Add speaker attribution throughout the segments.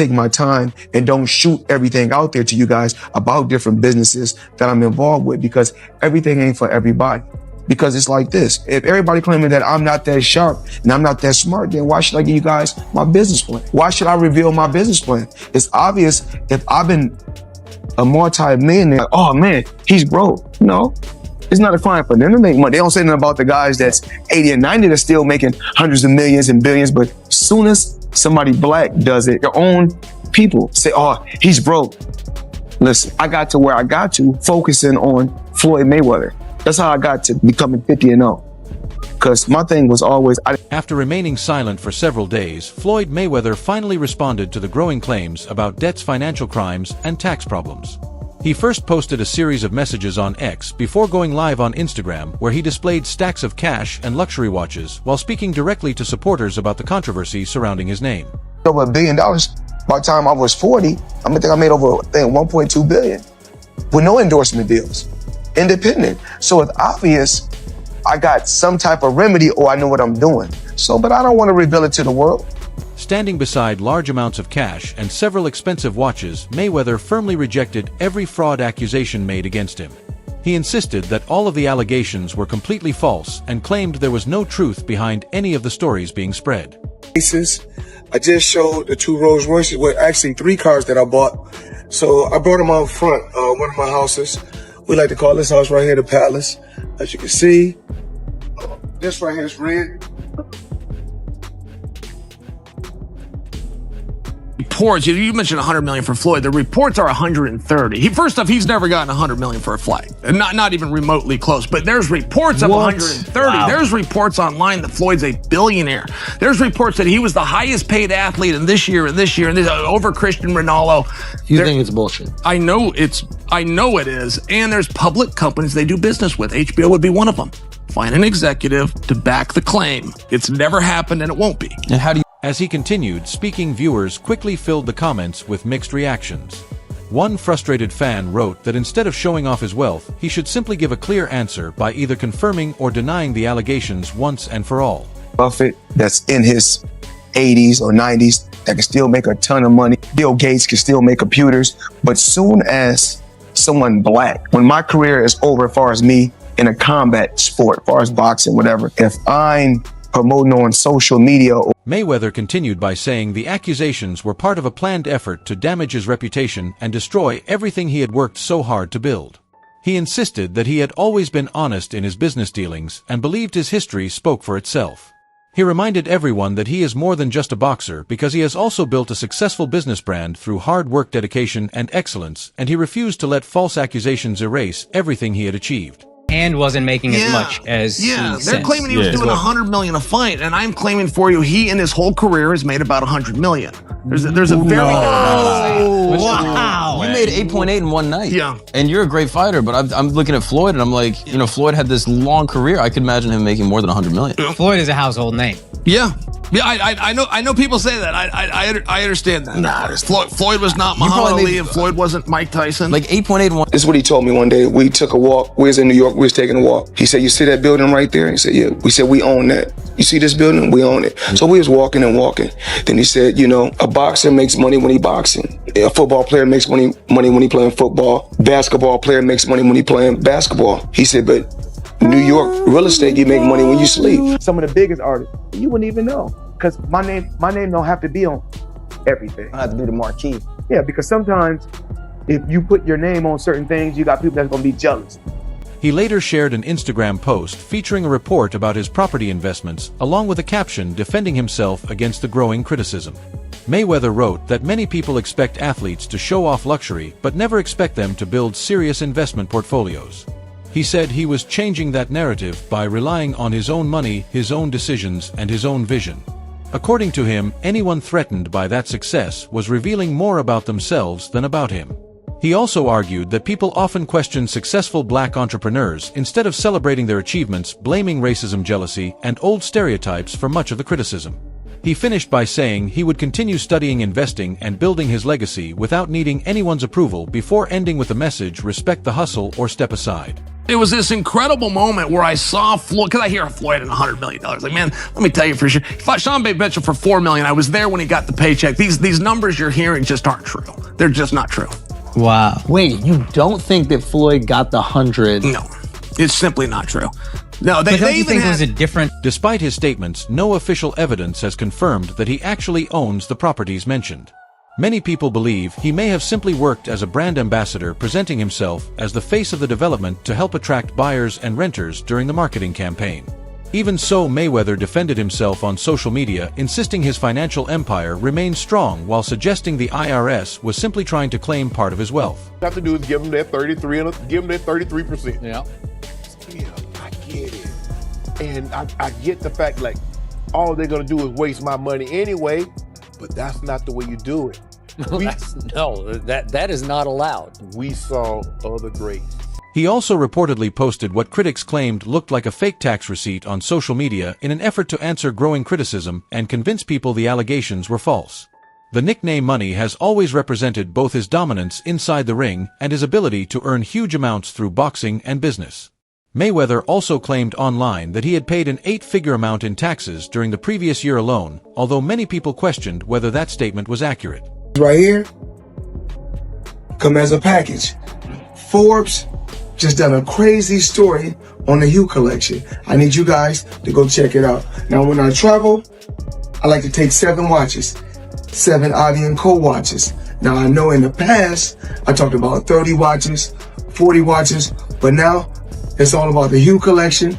Speaker 1: take my time and don't shoot everything out there to you guys about different businesses that I'm involved with, because everything ain't for everybody. Because it's like this, if everybody claiming that I'm not that sharp and I'm not that smart, then why should I give you guys my business plan? Why should I reveal my business plan? It's obvious if I've been a multi-millionaire, oh man, he's broke. No, it's not a crime for them to make money. They don't say nothing about the guys that's 80 and 90 that's still making hundreds of millions and billions, but as soon as somebody black does it, their own people say, oh, he's broke. Listen, I got to where I got to focusing on Floyd Mayweather. That's how I got to becoming 50-0. Because my thing was always...
Speaker 2: After remaining silent for several days, Floyd Mayweather finally responded to the growing claims about debts, financial crimes, and tax problems. He first posted a series of messages on X before going live on Instagram, where he displayed stacks of cash and luxury watches while speaking directly to supporters about the controversy surrounding his name.
Speaker 1: Over $1 billion. By the time I was 40, I think I made over $1.2 billion with no endorsement deals. Independent. So it's obvious I got some type of remedy, or I know what I'm doing. So, but I don't want to reveal it to the world.
Speaker 2: Standing beside large amounts of cash and several expensive watches, Mayweather firmly rejected every fraud accusation made against him. He insisted that all of the allegations were completely false and claimed there was no truth behind any of the stories being spread.
Speaker 1: I just showed the 2 Rolls Royces, well, actually 3 cars that I bought. So I brought them out front, one of my houses. We like to call this house right here the Palace. As you can see, this right here is red.
Speaker 3: Reports, you mentioned 100 million for Floyd. The reports are 130. First off, he's never gotten 100 million for a flight, and not even remotely close. But there's reports of 130. Wow. There's reports online that Floyd's a billionaire. There's reports that he was the highest paid athlete in this year and this year and this over Cristiano Ronaldo.
Speaker 4: You think it's bullshit?
Speaker 3: I know it is. And there's public companies they do business with. HBO would be one of them. Find an executive to back the claim. It's never happened and it won't be.
Speaker 4: And how do you?
Speaker 2: As he continued speaking, viewers quickly filled the comments with mixed reactions. One frustrated fan wrote that instead of showing off his wealth, he should simply give a clear answer by either confirming or denying the allegations once and for all.
Speaker 1: Buffett, that's in his 80s or 90s, that can still make a ton of money. Bill Gates can still make computers. But soon as someone black, when my career is over as far as me in a combat sport, as far as boxing, whatever, if I'm promoting on social media.
Speaker 2: Mayweather continued by saying the accusations were part of a planned effort to damage his reputation and destroy everything he had worked so hard to build. He insisted that he had always been honest in his business dealings and believed his history spoke for itself. He reminded everyone that he is more than just a boxer because he has also built a successful business brand through hard work, dedication, and excellence, and he refused to let false accusations erase everything he had achieved.
Speaker 5: And wasn't making as much as
Speaker 3: they're claiming he was doing 100 million a fight, and I'm claiming for you he in his whole career has made about 100 million. There's a very
Speaker 4: wow. You made 8.8 in one night.
Speaker 3: Yeah,
Speaker 4: and you're a great fighter, but I'm looking at Floyd and I'm like, Floyd had this long career. I could imagine him making more than 100 million.
Speaker 5: Floyd is a household name.
Speaker 3: Yeah, I know people say that. I understand that. Nah, Floyd was not Muhammad Ali, and Floyd waswasn't Mike Tyson.
Speaker 4: Like 8.8.
Speaker 1: This is what he told me one day. We took a walk. We was in New York. We was taking a walk. He said, "You see that building right there?" He said, "Yeah." We said, "We own that. You see this building? We own it." So we was walking and walking. Then he said, a boxer makes money when he boxing. A football player makes money when he playing football. Basketball player makes money when he playing basketball. He said, but New York real estate, you make money when you sleep. Some of the biggest artists, you wouldn't even know, because my name don't have to be on everything.
Speaker 4: I have to be the marquee.
Speaker 1: Yeah, because sometimes if you put your name on certain things, you got people that's gonna be jealous.
Speaker 2: He later shared an Instagram post featuring a report about his property investments, along with a caption defending himself against the growing criticism. Mayweather wrote that many people expect athletes to show off luxury, but never expect them to build serious investment portfolios. He said he was changing that narrative by relying on his own money, his own decisions, and his own vision. According to him, anyone threatened by that success was revealing more about themselves than about him. He also argued that people often question successful black entrepreneurs instead of celebrating their achievements, blaming racism, jealousy, and old stereotypes for much of the criticism. He finished by saying he would continue studying investing and building his legacy without needing anyone's approval before ending with the message, respect the hustle or step aside.
Speaker 3: It was this incredible moment where I saw Floyd, because I hear Floyd and $100 million. Like, man, let me tell you for sure. He fought Sean Mitchell for $4 million. I was there when he got the paycheck. These numbers you're hearing just aren't true. They're just not true.
Speaker 5: Wow.
Speaker 6: Wait, you don't think that Floyd got the 100?
Speaker 3: No, it's simply not true. No,
Speaker 5: But don't
Speaker 3: they
Speaker 5: you
Speaker 3: even
Speaker 5: think it
Speaker 3: had,
Speaker 5: was a different...
Speaker 2: Despite his statements, no official evidence has confirmed that he actually owns the properties mentioned. Many people believe he may have simply worked as a brand ambassador, presenting himself as the face of the development to help attract buyers and renters during the marketing campaign. Even so, Mayweather defended himself on social media, insisting his financial empire remained strong while suggesting the IRS was simply trying to claim part of his wealth.
Speaker 7: All you have to do is give them that 33 and give them that 33%.
Speaker 8: Yeah.
Speaker 7: Yeah, I get it. And I get the fact, like, all they're gonna do is waste my money anyway, but that's not the way you do it.
Speaker 8: That is not allowed.
Speaker 7: We saw other greats.
Speaker 2: He also reportedly posted what critics claimed looked like a fake tax receipt on social media in an effort to answer growing criticism and convince people the allegations were false. The nickname Money has always represented both his dominance inside the ring and his ability to earn huge amounts through boxing and business. Mayweather also claimed online that he had paid an 8-figure amount in taxes during the previous year alone, although many people questioned whether that statement was accurate.
Speaker 1: Right here, come as a package. Forbes just done a crazy story on the Hue collection. I need you guys to go check it out. Now, when I travel, I like to take 7 watches, 7 Audi & Co watches. Now, I know in the past, I talked about 30 watches, 40 watches, but now it's all about the Hue collection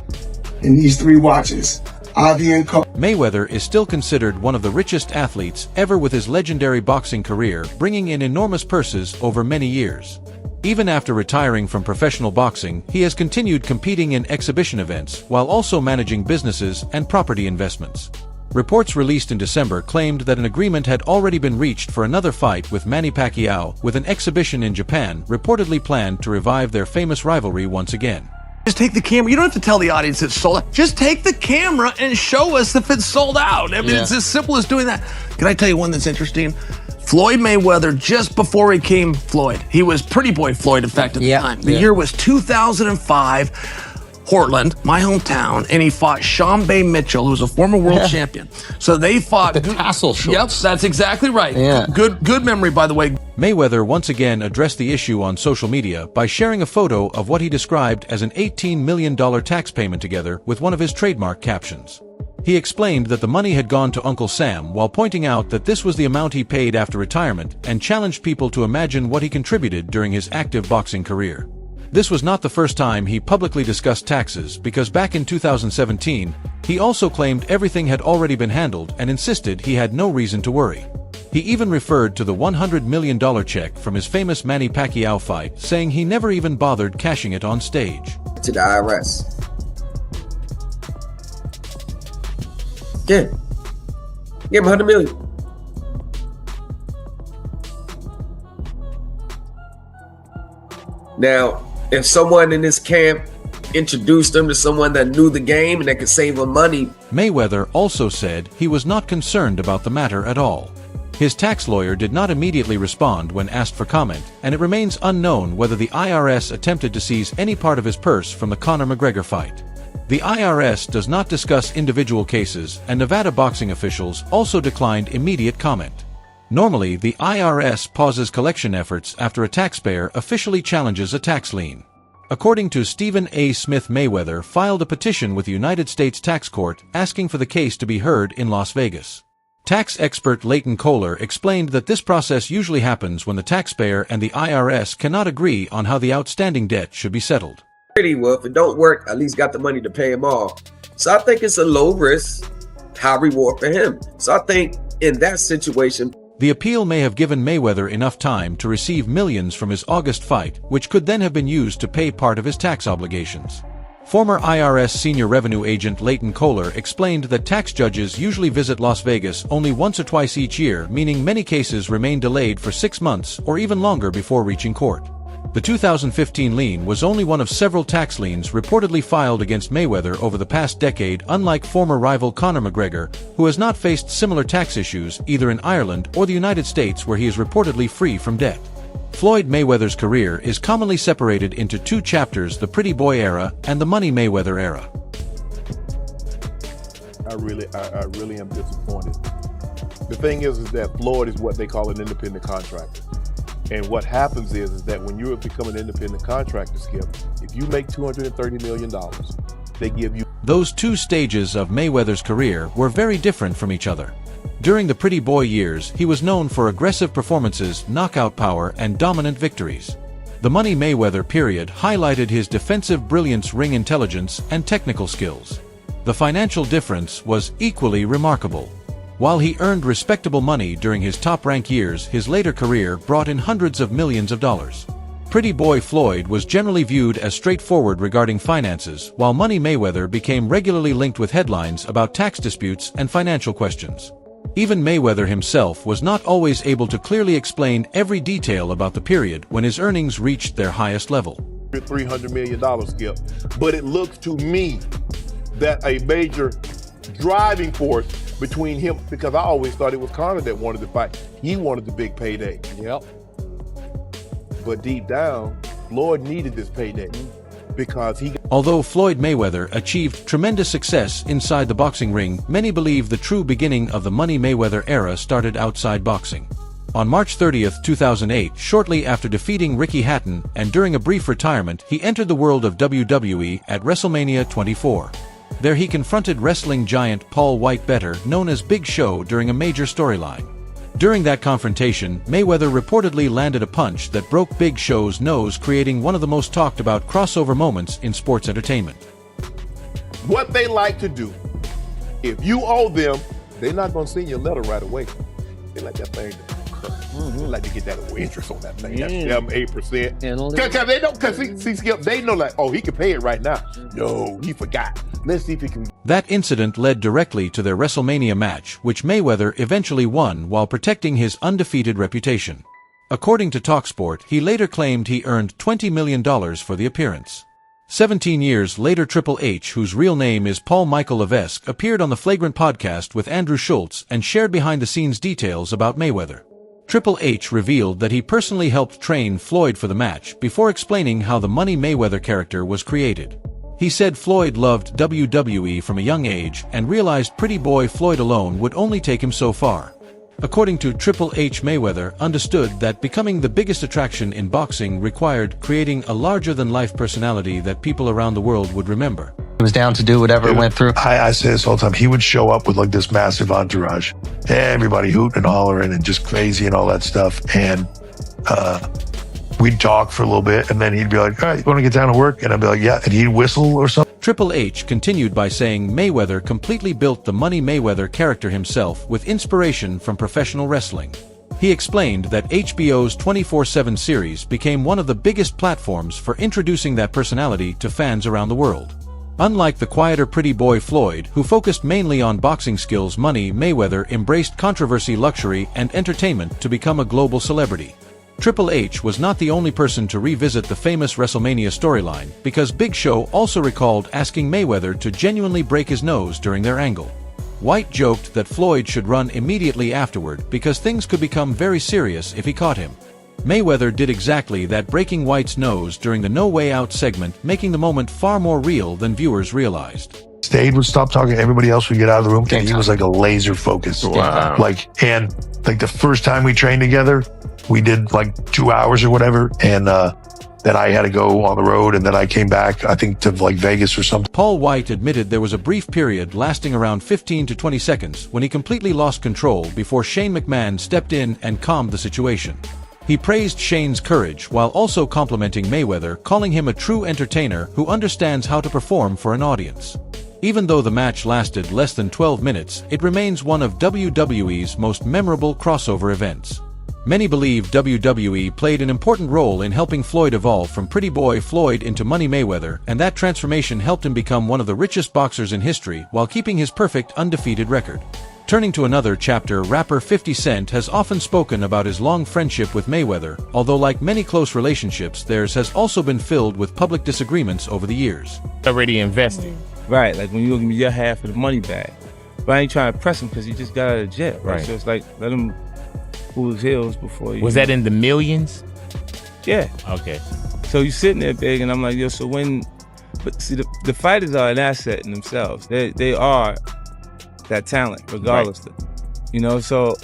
Speaker 1: and these 3 watches. Audi & Co.
Speaker 2: Mayweather is still considered one of the richest athletes ever, with his legendary boxing career bringing in enormous purses over many years. Even after retiring from professional boxing, he has continued competing in exhibition events while also managing businesses and property investments. Reports released in December claimed that an agreement had already been reached for another fight with Manny Pacquiao, with an exhibition in Japan reportedly planned to revive their famous rivalry once again.
Speaker 3: Just take the camera. You don't have to tell the audience it's sold out. Just take the camera and show us if it's sold out. I mean, It's as simple as doing that. Can I tell you one that's interesting? Floyd Mayweather, just before he came Floyd, he was Pretty Boy Floyd, in fact, at the time. The year was 2005. Portland, my hometown, and he fought Sean Mitchell, who was a former world champion. So they fought
Speaker 6: The tassel shorts.
Speaker 3: Yep, that's exactly right.
Speaker 6: Yeah.
Speaker 3: Good memory, by the way.
Speaker 2: Mayweather once again addressed the issue on social media by sharing a photo of what he described as an $18 million tax payment together with one of his trademark captions. He explained that the money had gone to Uncle Sam, while pointing out that this was the amount he paid after retirement, and challenged people to imagine what he contributed during his active boxing career. This was not the first time he publicly discussed taxes, because back in 2017, he also claimed everything had already been handled and insisted he had no reason to worry. He even referred to the $100 million check from his famous Manny Pacquiao fight, saying he never even bothered cashing it on stage.
Speaker 9: To the IRS. Yeah. Give him $100 million. Now, if someone in this camp introduced them to someone that knew the game and that could save them money.
Speaker 2: Mayweather also said he was not concerned about the matter at all. His tax lawyer did not immediately respond when asked for comment, and it remains unknown whether the IRS attempted to seize any part of his purse from the Conor McGregor fight. The IRS does not discuss individual cases, and Nevada boxing officials also declined immediate comment. Normally, the IRS pauses collection efforts after a taxpayer officially challenges a tax lien. According to Stephen A. Smith, Mayweather filed a petition with the United States Tax Court asking for the case to be heard in Las Vegas. Tax expert Leighton Kohler explained that this process usually happens when the taxpayer and the IRS cannot agree on how the outstanding debt should be settled.
Speaker 9: Pretty well, if it don't work, at least got the money to pay him off. So I think it's a low risk, high reward for him. So I think in that situation,
Speaker 2: the appeal may have given Mayweather enough time to receive millions from his August fight, which could then have been used to pay part of his tax obligations. Former IRS senior revenue agent Leighton Kohler explained that tax judges usually visit Las Vegas only once or twice each year, meaning many cases remain delayed for 6 months or even longer before reaching court. The 2015 lien was only one of several tax liens reportedly filed against Mayweather over the past decade, unlike former rival Conor McGregor, who has not faced similar tax issues either in Ireland or the United States, where he is reportedly free from debt. Floyd Mayweather's career is commonly separated into two chapters: the Pretty Boy era and the Money Mayweather era.
Speaker 7: I really am disappointed. The thing is that Floyd is what they call an independent contractor. And what happens is that when you become an independent contractor, Skip, if you make $230 million, they give you...
Speaker 2: Those two stages of Mayweather's career were very different from each other. During the Pretty Boy years, he was known for aggressive performances, knockout power, and dominant victories. The Money Mayweather period highlighted his defensive brilliance, ring intelligence, and technical skills. The financial difference was equally remarkable. While he earned respectable money during his top-rank years, his later career brought in hundreds of millions of dollars. Pretty Boy Floyd was generally viewed as straightforward regarding finances, while Money Mayweather became regularly linked with headlines about tax disputes and financial questions. Even Mayweather himself was not always able to clearly explain every detail about the period when his earnings reached their highest level.
Speaker 7: $300 million, Skip. But it looks to me that a major driving force between him, because I always thought it was Conor that wanted to fight. He wanted the big payday.
Speaker 8: Yep.
Speaker 7: But deep down, Floyd needed this payday because he...
Speaker 2: Although Floyd Mayweather achieved tremendous success inside the boxing ring, many believe the true beginning of the Money Mayweather era started outside boxing. On March 30, 2008, shortly after defeating Ricky Hatton and during a brief retirement, he entered the world of WWE at WrestleMania 24. There he confronted wrestling giant Paul White, better known as Big Show, during a major storyline. During that confrontation, Mayweather reportedly landed a punch that broke Big Show's nose, creating one of the most talked about crossover moments in sports entertainment.
Speaker 7: What they like to do, if you owe them, they're not going to send you a letter right away. They let that thing They like to get that interest on that thing. That's 7-8%. Because they don't, because see, Skip, they know like, oh, he can pay it right now. No, he forgot. Let's see if he can.
Speaker 2: That incident led directly to their WrestleMania match, which Mayweather eventually won while protecting his undefeated reputation. According to TalkSport, he later claimed he earned $20 million for the appearance. 17 years later, Triple H, whose real name is Paul Michael Levesque, appeared on the Flagrant podcast with Andrew Schultz and shared behind-the-scenes details about Mayweather. Triple H revealed that he personally helped train Floyd for the match before explaining how the Money Mayweather character was created. He said Floyd loved WWE from a young age and realized Pretty Boy Floyd alone would only take him so far. According to Triple H, Mayweather understood that becoming the biggest attraction in boxing required creating a larger-than-life personality that people around the world would remember.
Speaker 6: He was down to do whatever it went through.
Speaker 10: I say this all the time. He would show up with like this massive entourage. Everybody hooting and hollering and just crazy and all that stuff. And we'd talk for a little bit, and then he'd be like, all right, you want to get down to work? And I'd be like, yeah. And he'd whistle or something.
Speaker 2: Triple H continued by saying Mayweather completely built the Money Mayweather character himself with inspiration from professional wrestling. He explained that HBO's 24/7 series became one of the biggest platforms for introducing that personality to fans around the world. Unlike the quieter Pretty Boy Floyd, who focused mainly on boxing skills, Money Mayweather embraced controversy, luxury, and entertainment to become a global celebrity. Triple H was not the only person to revisit the famous WrestleMania storyline, because Big Show also recalled asking Mayweather to genuinely break his nose during their angle. White joked that Floyd should run immediately afterward because things could become very serious if he caught him. Mayweather did exactly that, breaking White's nose during the No Way Out segment, making the moment far more real than viewers realized.
Speaker 10: Stayed, would stop talking, everybody else would get out of the room, and he was like a laser focused. Wow. And the first time we trained together, we did like 2 hours or whatever, and then I had to go on the road, and then I came back, I think, to like Vegas or something.
Speaker 2: Paul White admitted there was a brief period lasting around 15 to 20 seconds when he completely lost control before Shane McMahon stepped in and calmed the situation. He praised Shane's courage while also complimenting Mayweather, calling him a true entertainer who understands how to perform for an audience. Even though the match lasted less than 12 minutes, it remains one of WWE's most memorable crossover events. Many believe WWE played an important role in helping Floyd evolve from Pretty Boy Floyd into Money Mayweather, and that transformation helped him become one of the richest boxers in history while keeping his perfect undefeated record. Turning to another chapter, rapper 50 Cent has often spoken about his long friendship with Mayweather, although like many close relationships, theirs has also been filled with public disagreements over the years.
Speaker 11: Already invested. Right, like when you give me your half of the money back. But I ain't trying to press him because he just got out of jail, right? So it's like, let him cool his heels before you...
Speaker 12: Was that in the millions?
Speaker 11: Yeah.
Speaker 12: Okay.
Speaker 11: So you sitting there big, and I'm like, yo, so when, but see, the fighters are an asset in themselves. They are that talent, regardless.
Speaker 12: Right.
Speaker 11: You know, so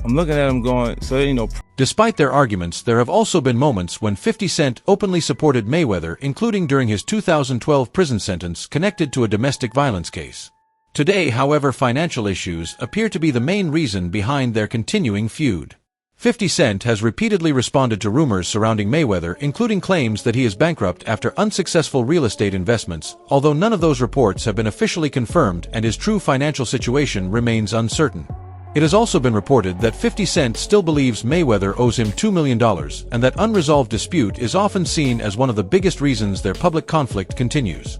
Speaker 11: I'm looking at them going, so, you know.
Speaker 2: Despite their arguments, there have also been moments when 50 Cent openly supported Mayweather, including during his 2012 prison sentence connected to a domestic violence case. Today, however, financial issues appear to be the main reason behind their continuing feud. 50 Cent has repeatedly responded to rumors surrounding Mayweather, including claims that he is bankrupt after unsuccessful real estate investments, although none of those reports have been officially confirmed and his true financial situation remains uncertain. It has also been reported that 50 Cent still believes Mayweather owes him $2 million, and that unresolved dispute is often seen as one of the biggest reasons their public conflict continues.